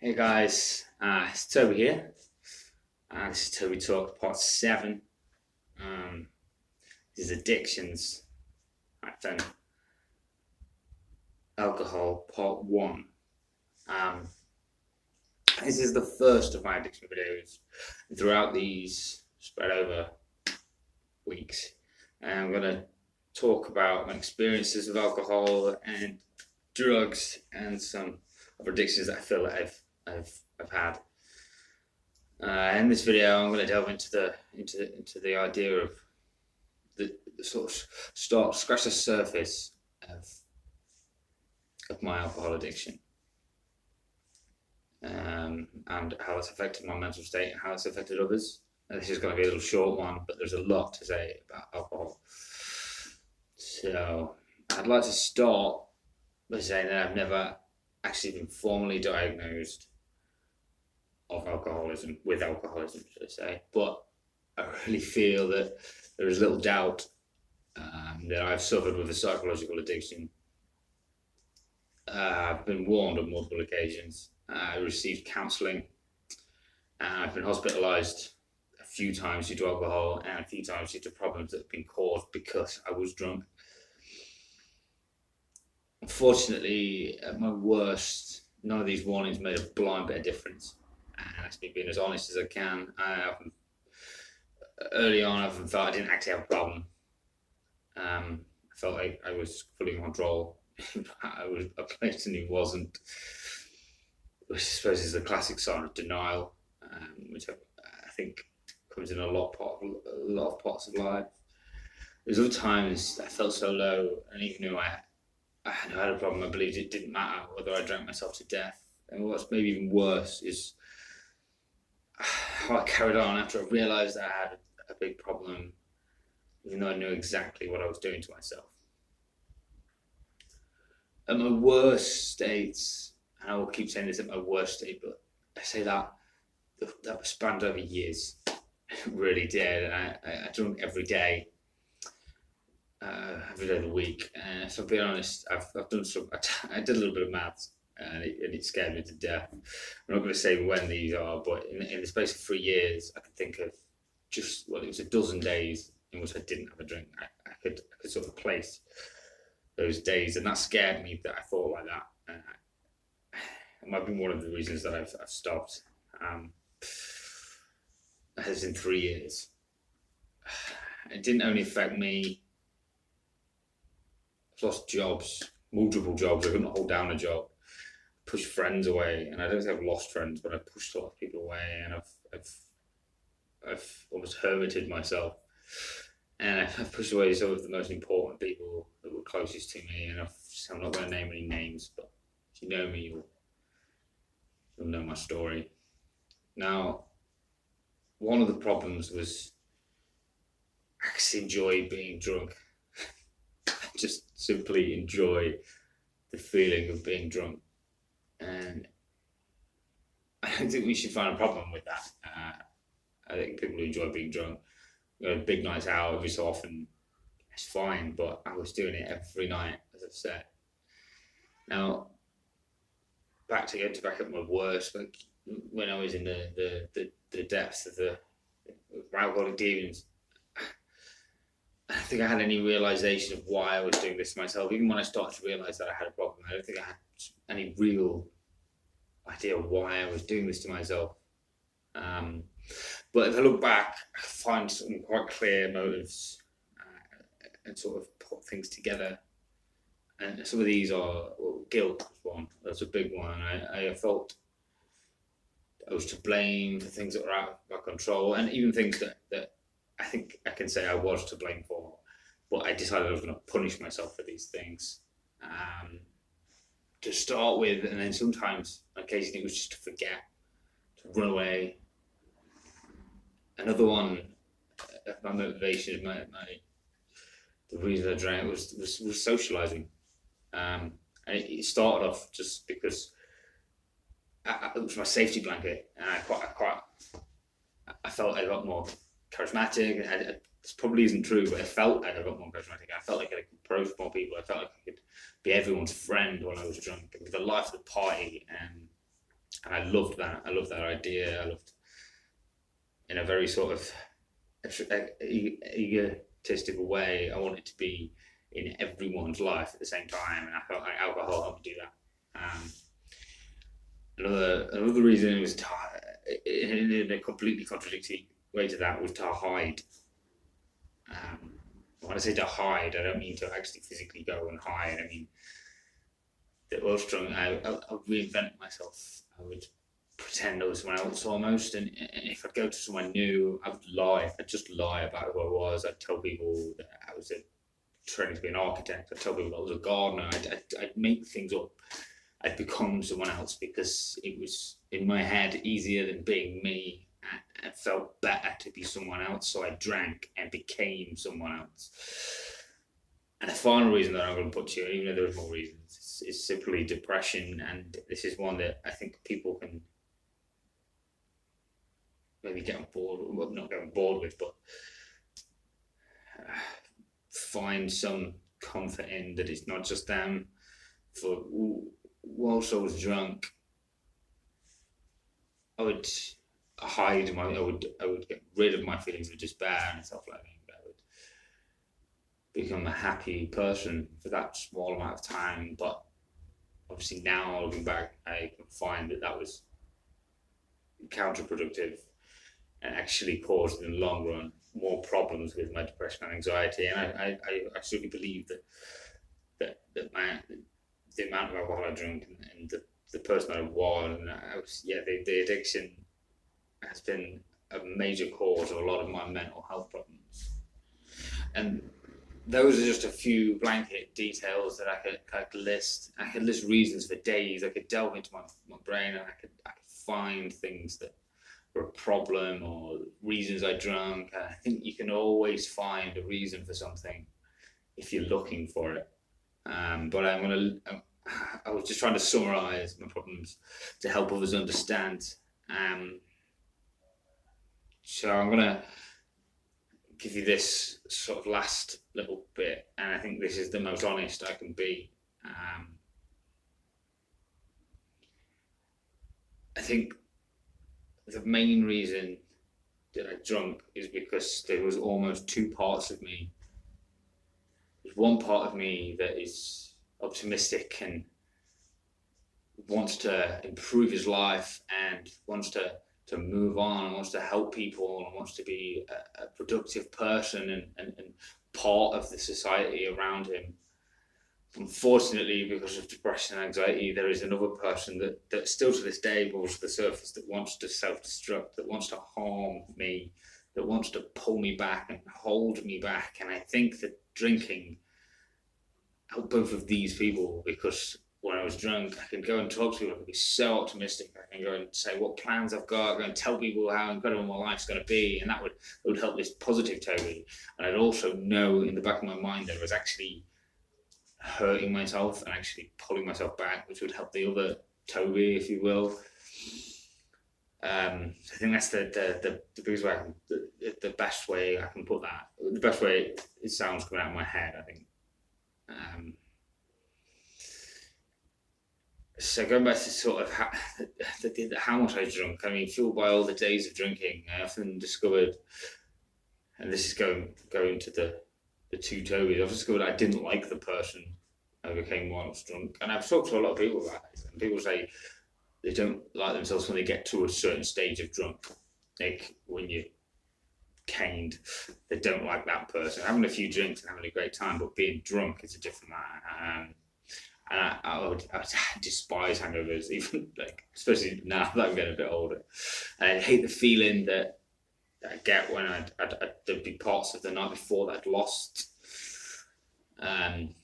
Hey guys, it's Toby here. This is Toby Talk Part 7. This is addictions. Then alcohol Part 1. This is the first of my addiction videos. Throughout these, spread over weeks, and I'm going to talk about my experiences with alcohol and drugs and some of addictions that I feel that I've had. In this video, I'm going to delve into the idea of the sort of scratch the surface of my alcohol addiction, and how it's affected my mental state and how it's affected others. And this is going to be a little short one, but there's a lot to say about alcohol. So I'd like to start by saying that I've never actually been formally diagnosed of alcoholism, should I say, but I really feel that there is little doubt that I've suffered with a psychological addiction. I've been warned on multiple occasions. I received counselling, and I've been hospitalised a few times due to alcohol and a few times due to problems that have been caused because I was drunk. Unfortunately, at my worst, none of these warnings made a blind bit of difference. And that's me being as honest as I can. Early on, I felt I didn't actually have a problem. I felt like I was fully in control. I was a person who wasn't, which I suppose is the classic sign of denial, which I think comes in a lot of parts of life. There's other times I felt so low, and even though I had a problem, I believed it didn't matter whether I drank myself to death. And what's maybe even worse is how I carried on after I realised I had a big problem, even though I knew exactly what I was doing to myself. At my worst states, and I will keep saying this at my worst state, but I say that spanned over years. It really did. And I drank every day of the week. And if I'm being honest, I've done some. I did a little bit of maths, and it scared me to death. I'm not going to say when these are, but in the space of 3 years, I could think of it was a dozen days in which I didn't have a drink. I could sort of place those days, and that scared me that I thought like that. It might be one of the reasons that I've stopped. As in 3 years, it didn't only affect me. I've lost jobs, multiple jobs. I couldn't hold down a job. Pushed friends away, and I don't think I've lost friends, but I've pushed a lot of people away, and I've almost hermited myself, and I've pushed away some of the most important people that were closest to me. And I'm not going to name any names, but if you know me, you'll know my story. Now, one of the problems was I actually enjoy being drunk. I just simply enjoy the feeling of being drunk. And I don't think we should find a problem with that. I think people who enjoy being drunk, big nights out every so often, it's fine, but I was doing it every night, as I've said. Now, back at my worst, like when I was in the depths of the alcoholic demons, I don't think I had any realization of why I was doing this to myself. Even when I started to realize that I had a problem, I don't think I had any real idea why I was doing this to myself. But if I look back, I find some quite clear motives and sort of put things together. And some of these are, guilt was one. That's a big one. I felt I was to blame for things that were out of my control, and even things that I think I can say I was to blame for. But I decided I was going to punish myself for these things to start with, and then sometimes, occasionally, it was just to forget, to run away. Another one of my motivation, the reason I drank was socialising. And it started off just because it was my safety blanket, and I felt a lot more charismatic. And this probably isn't true, but I felt like I got more charismatic. I felt like I could approach more people. I felt like I could be everyone's friend when I was drunk. It was the life of the party, and And I loved that. I loved that idea. I loved, in a very sort of egotistical way, I wanted to be in everyone's life at the same time, and I felt like alcohol helped me do that. Another reason was to, in a completely contradictory way to that, was to hide. When I say to hide, I don't mean to actually physically go and hide. I mean that whilst drunk, I would reinvent myself. I would pretend I was someone else almost, and if I'd go to someone new, I would lie. I'd just lie about who I was. I'd tell people that I was training to be an architect. I'd tell people that I was a gardener. I'd make things up. I'd become someone else because it was in my head easier than being me. And it felt better to be someone else, so I drank and became someone else. And the final reason that I'm going to put to you, even though there's more reasons, is simply depression. And this is one that I think people can maybe get on board, well, not get on board with, but find some comfort in, that it's not just them. For whilst I was drunk, I would hide I would get rid of my feelings of despair and self-loathing. I would become a happy person for that small amount of time. But obviously now looking back, I can find that that was counterproductive and actually caused in the long run more problems with my depression and anxiety. And I certainly believe that the amount of alcohol I drank and the person I was, and the addiction has been a major cause of a lot of my mental health problems. And those are just a few blanket details that I could list. I could list reasons for days. I could delve into my brain, and I could find things that were a problem or reasons I drank. And I think you can always find a reason for something if you're looking for it. But I was just trying to summarize my problems to help others understand. So I'm gonna give you this sort of last little bit, and I think this is the most honest I can be. I think the main reason that I drunk is because there was almost two parts of me. There's one part of me that is optimistic and wants to improve his life and wants to move on and wants to help people and wants to be a productive person and part of the society around him. Unfortunately, because of depression and anxiety, there is another person that still to this day boils to the surface, that wants to self-destruct, that wants to harm me, that wants to pull me back and hold me back. And I think that drinking helped both of these people, because when I was drunk, I can go and talk to people. I can be so optimistic. I can go and say what plans I've got. I go and tell people how incredible my life's going to be, and that would help this positive Toby. And I'd also know in the back of my mind that I was actually hurting myself and actually pulling myself back, which would help the other Toby, if you will. I think that's the biggest way, the best way I can put that. The best way it sounds coming out of my head, I think. So going back to sort of how much I drunk, I mean, fueled by all the days of drinking, I often discovered, and this is going to the two Tobys, I've discovered I didn't like the person I became while I was drunk. And I've talked to a lot of people about this, and people say they don't like themselves when they get to a certain stage of drunk. Like when you're caned, they don't like that person. Having a few drinks and having a great time, but being drunk is a different matter. And I despise hangovers, even especially now that I'm getting a bit older. And I hate the feeling that I get when there'd be parts of the night before that I'd lost. And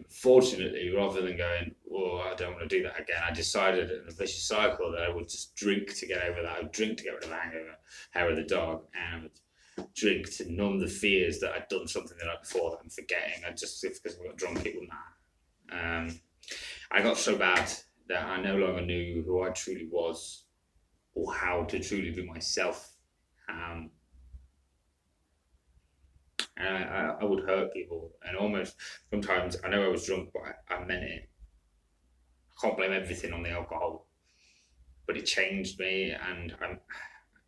fortunately, rather than going, oh, I don't want to do that again, I decided in a vicious cycle that I would just drink to get over that. I would drink to get rid of the hangover, hair of the dog, and I would drink to numb the fears that I'd done something the night before that I'm forgetting. If because I got drunk, it wouldn't matter. I got so bad that I no longer knew who I truly was or how to truly be myself. And I would hurt people, and almost sometimes I know I was drunk, but I meant it. can't blame everything on the alcohol, but it changed me, and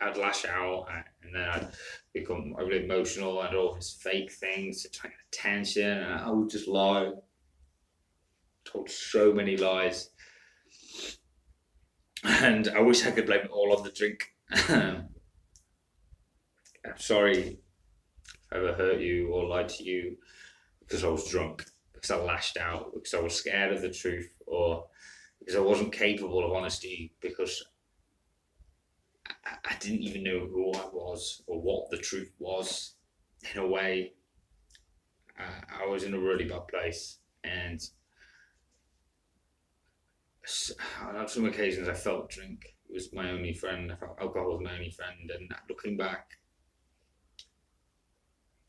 I'd lash out, and then I'd become really emotional. I'd all these fake things to try to get attention, and I would just lie. Told so many lies, and I wish I could blame it all on the drink. I'm sorry if I ever hurt you or lied to you because I was drunk, because I lashed out, because I was scared of the truth, or because I wasn't capable of honesty, because I didn't even know who I was or what the truth was. In a way, I was in a really bad place, and on some occasions I felt drink was my only friend. I felt alcohol was my only friend, and looking back,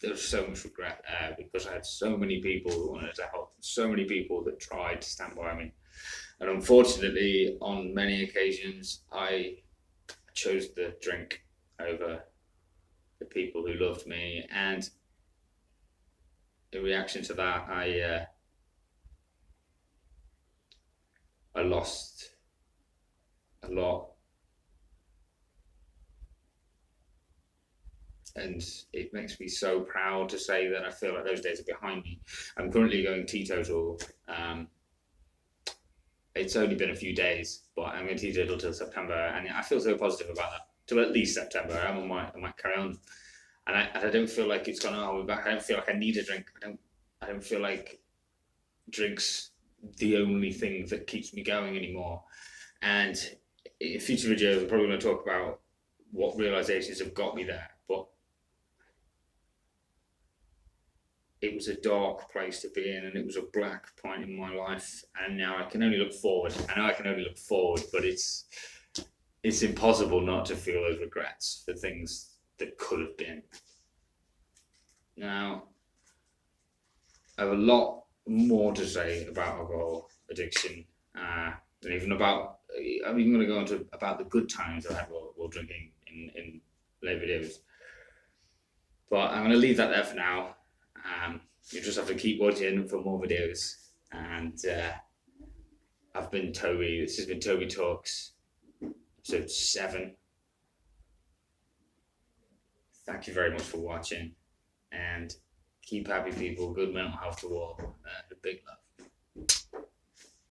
there was so much regret there because I had so many people who wanted to help, so many people that tried to stand by me, and unfortunately, on many occasions, I chose the drink over the people who loved me, and in reaction to that, I lost a lot, and it makes me so proud to say that I feel like those days are behind me. I'm currently going teetotal. It's only been a few days, but I'm going teetotal till September, and I feel so positive about that. Till at least September, I might carry on, and I don't feel like it's going to hold me back. I don't feel like I need a drink. I don't feel like drinks the only thing that keeps me going anymore. And in future videos, I'm probably going to talk about what realizations have got me there. But it was a dark place to be in, and it was a black point in my life. And now I can only look forward. I know I can only look forward, but it's impossible not to feel those regrets for things that could have been. Now, I have a lot more to say about alcohol addiction, and even about. I'm even going to go into about the good times I had while drinking in later videos. But I'm going to leave that there for now. You just have to keep watching for more videos. And I've been Toby. This has been Toby Talks, episode 7. Thank you very much for watching. And keep happy, people. Good mental health to all. Big love.